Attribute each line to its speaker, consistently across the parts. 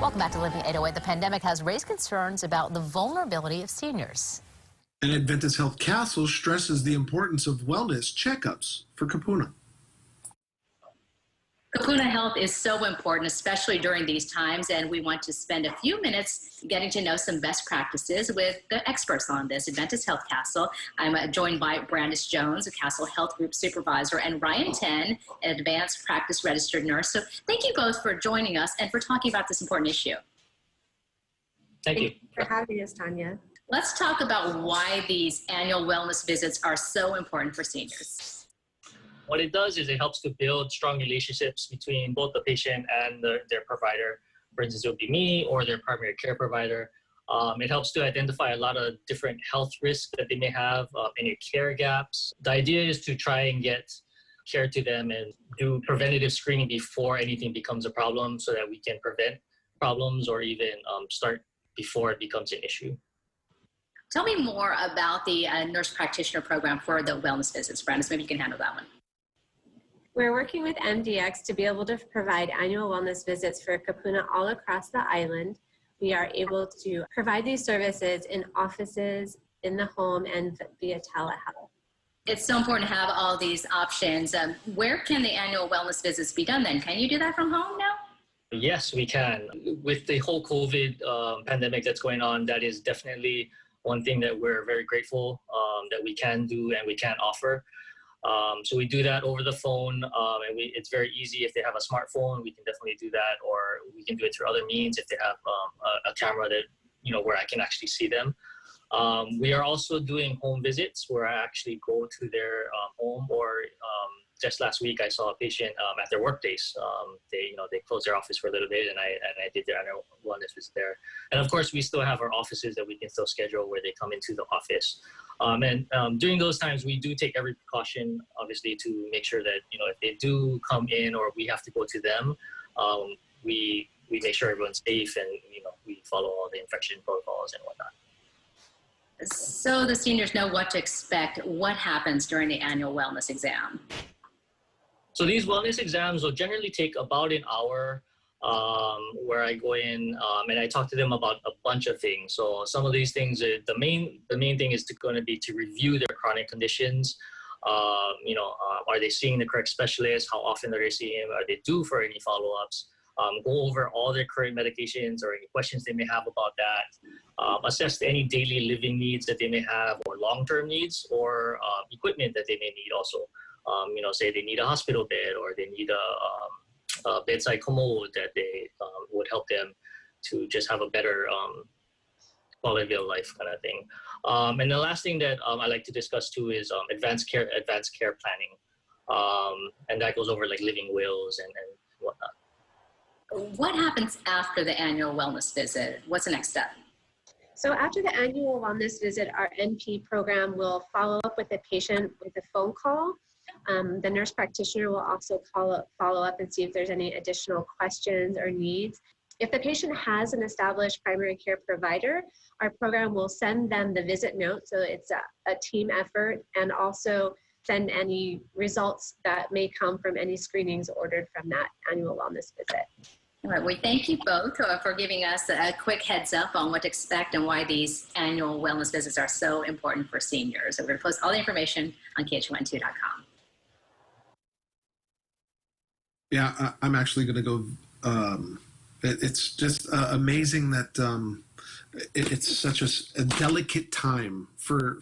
Speaker 1: Welcome back to Living 808. The pandemic has raised concerns about the vulnerability of seniors.
Speaker 2: And Adventist Health Castle stresses the importance of wellness checkups for Kupuna.
Speaker 3: Kupuna Health is so important, especially during these times, and we want to spend a few minutes getting to know some best practices with the experts on this. Adventist Health Castle. I'm joined by Brandis Jones, a Castle Health Group Supervisor, and Ryan Ten, an Advanced Practice Registered Nurse. So thank you both for joining us and for talking about this important issue.
Speaker 4: Thank you
Speaker 5: for having us, Tanya.
Speaker 3: Let's talk about why these annual wellness visits are so important for seniors.
Speaker 4: What it does is it helps to build strong relationships between both the patient and their provider. For instance, it would be me or their primary care provider. It helps to identify a lot of different health risks that they may have, any care gaps. The idea is to try and get care to them and do preventative screening before anything becomes a problem so that we can prevent problems or even start before it becomes an issue.
Speaker 3: Tell me more about the nurse practitioner program for the wellness visits. Brandis, maybe you can handle that one.
Speaker 5: We're working with MDX to be able to provide annual wellness visits for Kupuna all across the island. We are able to provide these services in offices, in the home, and via telehealth.
Speaker 3: It's so important to have all these options. Where can the annual wellness visits be done then? Can you do that from home now?
Speaker 4: Yes, we can. With the whole COVID pandemic that's going on, that is definitely one thing that we're very grateful that we can do and we can offer. So we do that over the phone, and it's very easy. If they have a smartphone, we can definitely do that, or we can do it through other means if they have a camera that, where I can actually see them. We are also doing home visits where I actually go to their home, or just last week I saw a patient at their workplace. They closed their office for a little bit, and I did their annual wellness visit there. And of course, we still have our offices that we can still schedule where they come into the office. During those times, we do take every precaution, obviously, to make sure that if they do come in or we have to go to them, we make sure everyone's safe and we follow all the infection protocols and whatnot.
Speaker 3: So the seniors know what to expect. What happens during the annual wellness exam?
Speaker 4: So these wellness exams will generally take about an hour, where I go in and I talk to them about a bunch of things. So some of these things, the main thing is going to be to review their chronic conditions. Are they seeing the correct specialist? How often are they seeing him? Are they due for any follow-ups? Go over all their current medications or any questions they may have about that. Assess any daily living needs that they may have, or long-term needs, or equipment that they may need also. Say they need a hospital bed, or they need a bedside commode that they would help them to just have a better quality of life kind of thing. And the last thing that I like to discuss too is advanced care planning. And that goes over like living wills and whatnot.
Speaker 3: What happens after the annual wellness visit? What's the next step?
Speaker 5: So after the annual wellness visit, our NP program will follow up with the patient with a phone call. The nurse practitioner will also follow up and see if there's any additional questions or needs. If the patient has an established primary care provider, our program will send them the visit note, so it's a team effort, and also send any results that may come from any screenings ordered from that annual wellness visit.
Speaker 3: All right, well, thank you both for giving us a quick heads up on what to expect and why these annual wellness visits are so important for seniors. So we're going to post all the information on KHON2.com.
Speaker 2: Yeah, I'm actually going to go. It's just amazing that it's such a delicate time for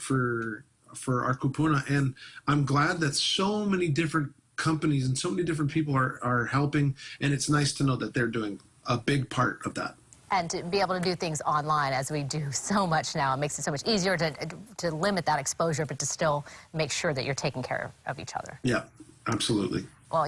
Speaker 2: our Kupuna, and I'm glad that so many different companies and so many different people are helping, and it's nice to know that they're doing a big part of that.
Speaker 1: And to be able to do things online, as we do so much now, it makes it so much easier to limit that exposure, but to still make sure that you're taking care of each other.
Speaker 2: Yeah, absolutely.
Speaker 1: Well,